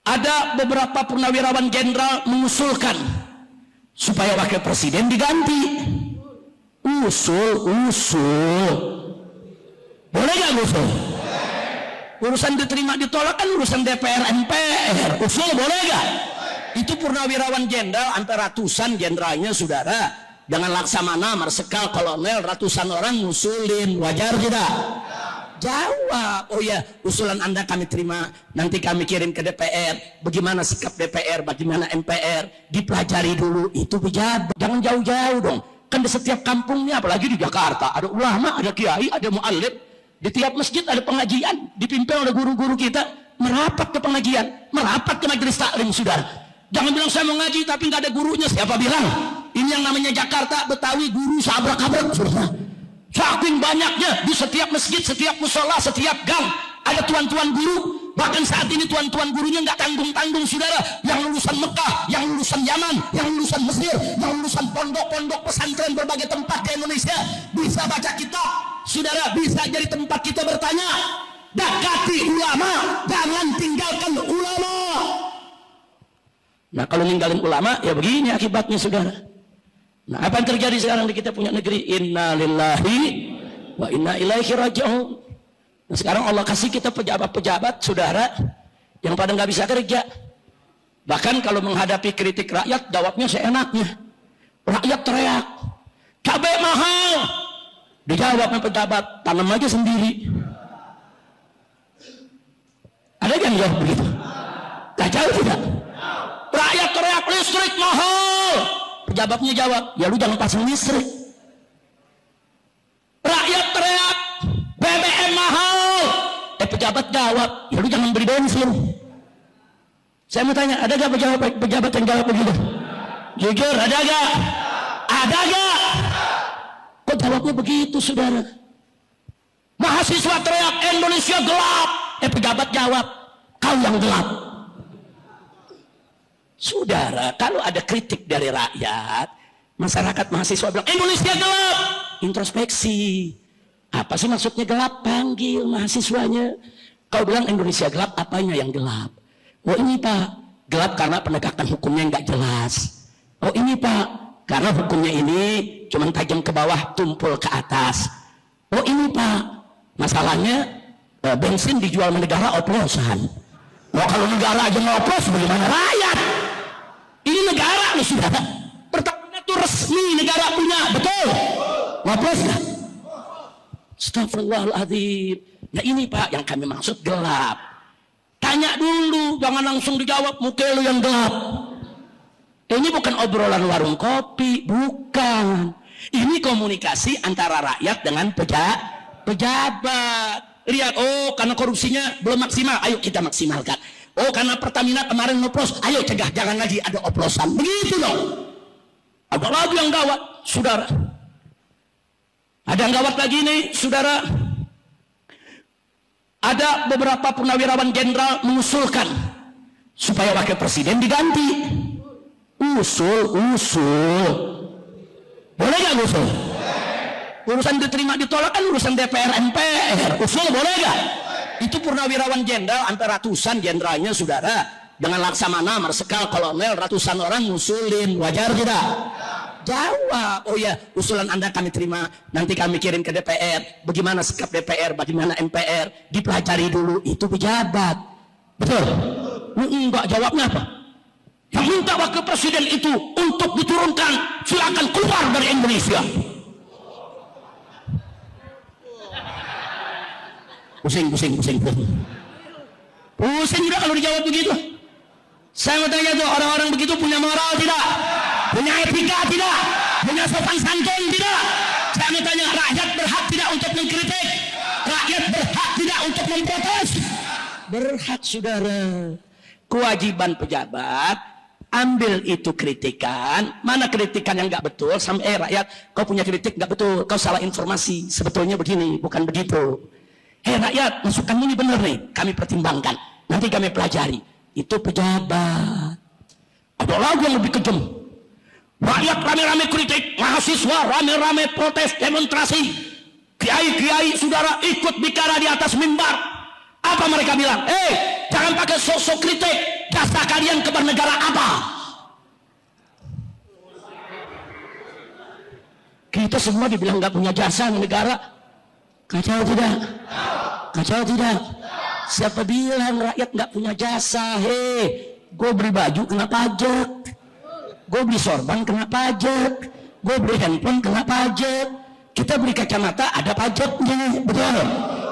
Ada beberapa purnawirawan jenderal mengusulkan supaya wakil presiden diganti. Usul. Boleh gak usul? Urusan diterima ditolak kan urusan DPR MPR. Usul boleh gak? Itu purnawirawan jenderal sampai ratusan jenderalnya saudara. Dengan Laksamana, Marsikal, Kolonel, ratusan orang ngusulin. Wajar tidak? Jawab. Oh ya, usulan Anda kami terima, nanti kami kirim ke DPR. Bagaimana sikap DPR, bagaimana MPR, dipelajari dulu. Itu pejabat. Jangan jauh-jauh dong. Kan di setiap kampungnya, apalagi di Jakarta, ada ulama, ada kiai, ada muallim. Di tiap masjid ada pengajian, dipimpin oleh guru-guru kita. Merapat ke pengajian, merapat ke majelis taklim, saudara. Jangan bilang saya mau ngaji tapi nggak ada gurunya. Siapa bilang? Ini yang namanya Jakarta, Betawi, guru sabrak-abrak, saudara. Saking banyaknya di setiap masjid, setiap musola, setiap gang ada tuan-tuan guru. Bahkan saat ini tuan-tuan gurunya nggak tanggung-tanggung, saudara. Yang lulusan Mekah, yang lulusan Yaman, yang lulusan Mesir, yang lulusan pondok-pondok pesantren berbagai tempat di Indonesia bisa baca kitab, saudara. Bisa jadi tempat kita bertanya. Dekati ulama, jangan tinggalkan ulama. Nah kalau ninggalin ulama ya begini akibatnya, saudara. Nah apa yang terjadi sekarang di kita punya negeri? Inna lillahi wa inna ilaihi raji'un. Nah, sekarang Allah kasih kita pejabat-pejabat, saudara, yang pada nggak bisa kerja. Bahkan kalau menghadapi kritik rakyat, jawabnya seenaknya. Rakyat teriak, cabai mahal. Dijawabnya pejabat, tanam aja sendiri. Ada yang jawab begitu? Gak jauh tidak? Rakyat teriak, listrik mahal. Pejabatnya jawab, ya lu jangan pasang listrik. Rakyat teriak, BBM mahal. Pejabat jawab, ya lu jangan beli bensin. Saya mau tanya, ada gak pejabat yang jawab begitu? Jujur, ada gak? Ada gak? Kok jawabnya begitu, saudara? Mahasiswa teriak, Indonesia gelap. Pejabat jawab, kau yang gelap. Saudara, kalau ada kritik dari rakyat, masyarakat mahasiswa bilang Indonesia gelap, introspeksi. Apa sih maksudnya gelap? Panggil mahasiswanya. Kau bilang Indonesia gelap, apanya yang gelap? Oh ini Pak, gelap karena penegakan hukumnya nggak jelas. Oh ini Pak, karena hukumnya ini cuma tajam ke bawah, tumpul ke atas. Oh ini Pak, masalahnya bensin dijual negara oplosan. Oh kalau negara aja ngoplos, bagaimana rakyat? Ini negara loh, saudara. Pertamina itu resmi negara punya, betul? Ngoplos nggak? Astagfirullahaladzim. Nah ini Pak yang kami maksud gelap. Tanya dulu, jangan langsung dijawab muka lu yang gelap. Ini bukan obrolan warung kopi, bukan. Ini komunikasi antara rakyat dengan pejabat. Lihat, oh karena korupsinya belum maksimal, ayo kita maksimalkan. Oh karena Pertamina kemarin ngoplos, ayo cegah, jangan lagi ada oplosan. Begitu dong. Ada lagi yang gawat, saudara. Ada yang gawat lagi nih, saudara. Ada beberapa purnawirawan jenderal mengusulkan supaya wakil presiden diganti. Usul. Boleh gak usul? Urusan diterima ditolak kan urusan DPR MPR. Usul boleh gak? Itu purnawirawan jenderal sampai ratusan jenderalnya, saudara. Dengan Laksamana, Marsikal, Kolonel, ratusan orang ngusulin. Wajar tidak? Jawab. Oh ya, usulan Anda kami terima, nanti kami kirim ke DPR. Bagaimana sikap DPR, bagaimana MPR, dipelajari dulu. Itu pejabat. Betul? Enggak, jawabnya apa? Yang minta wakil presiden itu untuk diturunkan, silakan keluar dari Indonesia. Pusing juga kalau dijawab begitu. Saya mau tanya tuh, orang-orang begitu punya moral tidak? Punya etika tidak? Punya sopan santun tidak? Saya mau tanya, rakyat berhak tidak untuk mengkritik? Rakyat berhak tidak untuk memprotes? Berhak, saudara. Kewajiban pejabat, ambil itu kritikan. Mana kritikan yang nggak betul? Sampai rakyat, kau punya kritik nggak betul, kau salah informasi. Sebetulnya begini, bukan begitu. Rakyat, masukan ini benar nih, kami pertimbangkan, nanti kami pelajari. Itu pejabat. Ada lagi yang lebih kejam. Rakyat rame-rame kritik, mahasiswa rame-rame protes, demonstrasi. Kiai-kiai saudara ikut bicara di atas mimbar. Apa mereka bilang? Jangan pakai sok-sok kritik, Jasa kalian kepada negara apa? Kita semua dibilang nggak punya jasa negara. Kacau tidak? Kacau tidak? Siapa bilang rakyat nggak punya jasa? Gue beli baju kena pajak, gue beli sorban kena pajak, gue beli handphone kena pajak, kita beli kacamata ada pajaknya, betul?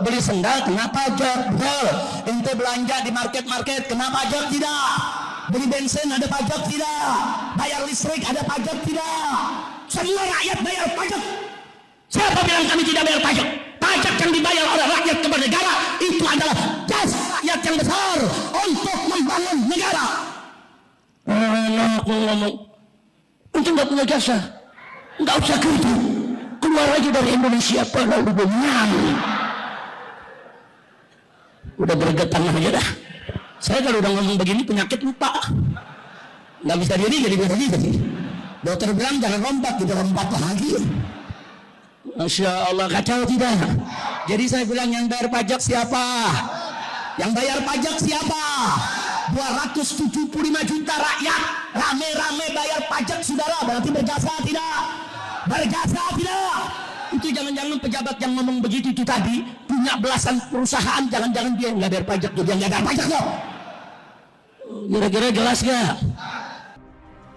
Beli sendal kena pajak, betul? Ente belanja di market kena pajak tidak? Beli bensin ada pajak tidak? Bayar listrik ada pajak tidak? Semua rakyat bayar pajak. Siapa bilang kami tidak bayar pajak? Pajak yang dibayar oleh rakyat kepada negara itu adalah jasa rakyat yang besar untuk membangun negara. Aku ngomong, itu nggak punya jasa, nggak usah gitu, keluar aja dari Indonesia lalu benyang. Udah bergetar aja dah. Saya kalau udah ngomong begini penyakit lupa, nggak bisa diri jadi biasa gitu. Dokter bilang jangan lompat, kita lompat lagi. Masya Allah, kacau tidak? Jadi saya bilang yang bayar pajak siapa? Yang bayar pajak siapa? 275 juta rakyat rame-rame bayar pajak, saudara. Berarti berjasa tidak? Berjasa tidak? Itu jangan-jangan pejabat yang ngomong begitu itu tadi punya belasan perusahaan, jangan-jangan dia nggak bayar pajak tuh, dia nggak bayar pajak loh. Kira-kira jelas nggak?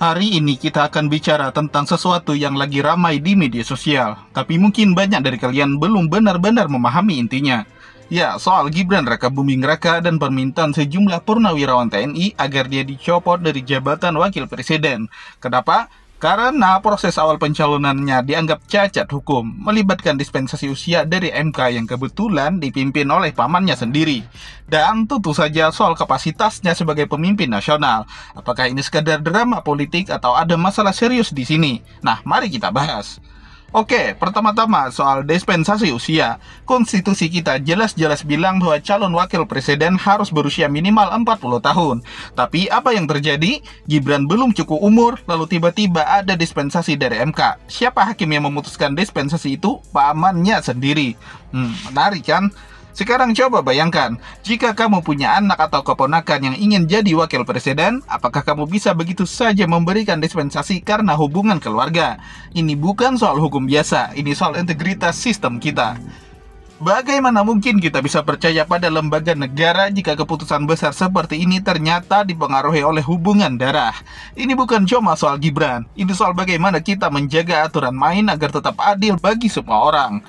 Hari ini kita akan bicara tentang sesuatu yang lagi ramai di media sosial, tapi mungkin banyak dari kalian belum benar-benar memahami intinya. Ya, soal Gibran Rakabuming Raka dan permintaan sejumlah purnawirawan TNI agar dia dicopot dari jabatan wakil presiden. Kenapa? Karena proses awal pencalonannya dianggap cacat hukum, melibatkan dispensasi usia dari MK yang kebetulan dipimpin oleh pamannya sendiri. Dan tentu saja soal kapasitasnya sebagai pemimpin nasional. Apakah ini sekadar drama politik atau ada masalah serius di sini? Nah, mari kita bahas. Oke, pertama-tama soal dispensasi usia. Konstitusi kita jelas-jelas bilang bahwa calon wakil presiden harus berusia minimal 40 tahun. Tapi apa yang terjadi? Gibran belum cukup umur, lalu tiba-tiba ada dispensasi dari MK. Siapa hakim yang memutuskan dispensasi itu? Pamannya sendiri. Menarik kan? Sekarang coba bayangkan, jika kamu punya anak atau keponakan yang ingin jadi wakil presiden, apakah kamu bisa begitu saja memberikan dispensasi karena hubungan keluarga? Ini bukan soal hukum biasa, ini soal integritas sistem kita. Bagaimana mungkin kita bisa percaya pada lembaga negara jika keputusan besar seperti ini ternyata dipengaruhi oleh hubungan darah? Ini bukan cuma soal Gibran, ini soal bagaimana kita menjaga aturan main agar tetap adil bagi semua orang.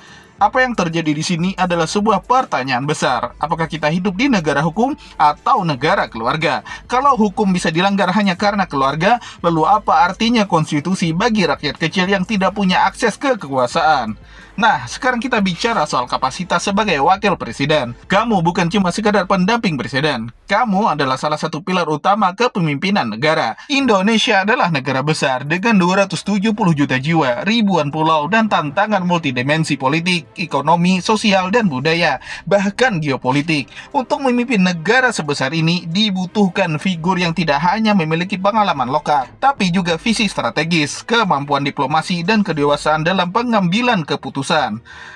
Apa yang terjadi di sini adalah sebuah pertanyaan besar. Apakah kita hidup di negara hukum atau negara keluarga? Kalau hukum bisa dilanggar hanya karena keluarga, lalu apa artinya konstitusi bagi rakyat kecil yang tidak punya akses ke kekuasaan? Nah, sekarang kita bicara soal kapasitas sebagai wakil presiden. Kamu bukan cuma sekadar pendamping presiden. Kamu adalah salah satu pilar utama kepemimpinan negara. Indonesia adalah negara besar dengan 270 juta jiwa, ribuan pulau, dan tantangan multidimensi politik, ekonomi, sosial, dan budaya, bahkan geopolitik. Untuk memimpin negara sebesar ini, dibutuhkan figur yang tidak hanya memiliki pengalaman lokal, tapi juga visi strategis, kemampuan diplomasi, dan kedewasaan dalam pengambilan keputusan.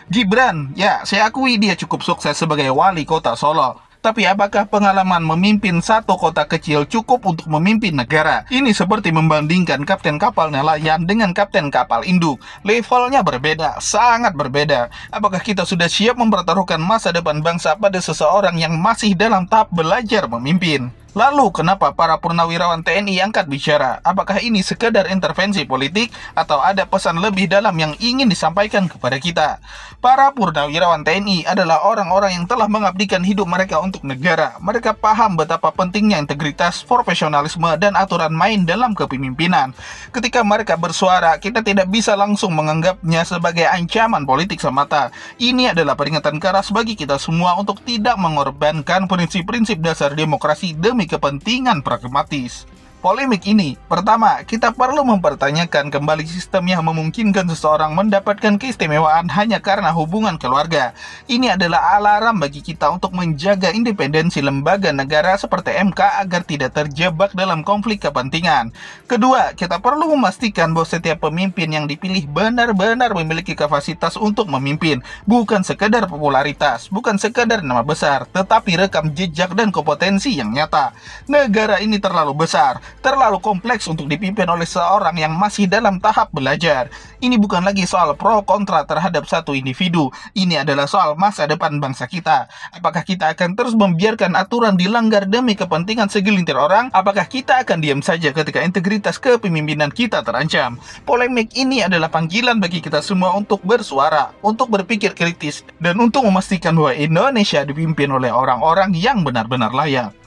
Gibran, ya saya akui dia cukup sukses sebagai wali kota Solo. Tapi apakah pengalaman memimpin satu kota kecil cukup untuk memimpin negara? Ini seperti membandingkan kapten kapal nelayan dengan kapten kapal induk. Levelnya berbeda, sangat berbeda. Apakah kita sudah siap mempertaruhkan masa depan bangsa pada seseorang yang masih dalam tahap belajar memimpin? Lalu kenapa para purnawirawan TNI angkat bicara? Apakah ini sekedar intervensi politik atau ada pesan lebih dalam yang ingin disampaikan kepada kita? Para purnawirawan TNI adalah orang-orang yang telah mengabdikan hidup mereka untuk negara. Mereka paham betapa pentingnya integritas, profesionalisme, dan aturan main dalam kepemimpinan. Ketika mereka bersuara, kita tidak bisa langsung menganggapnya sebagai ancaman politik semata. Ini adalah peringatan keras bagi kita semua untuk tidak mengorbankan prinsip-prinsip dasar demokrasi demi kepentingan pragmatis. Polemik ini, pertama, kita perlu mempertanyakan kembali sistem yang memungkinkan seseorang mendapatkan keistimewaan hanya karena hubungan keluarga. Ini adalah alarm bagi kita untuk menjaga independensi lembaga negara seperti MK agar tidak terjebak dalam konflik kepentingan. Kedua, kita perlu memastikan bahwa setiap pemimpin yang dipilih benar-benar memiliki kapasitas untuk memimpin, bukan sekedar popularitas, bukan sekedar nama besar, tetapi rekam jejak dan kompetensi yang nyata. Negara ini terlalu besar, terlalu kompleks untuk dipimpin oleh seorang yang masih dalam tahap belajar. Ini bukan lagi soal pro kontra terhadap satu individu, ini adalah soal masa depan bangsa kita. Apakah kita akan terus membiarkan aturan dilanggar demi kepentingan segelintir orang? Apakah kita akan diam saja ketika integritas kepemimpinan kita terancam? Polemik ini adalah panggilan bagi kita semua untuk bersuara, untuk berpikir kritis, dan untuk memastikan bahwa Indonesia dipimpin oleh orang-orang yang benar-benar layak.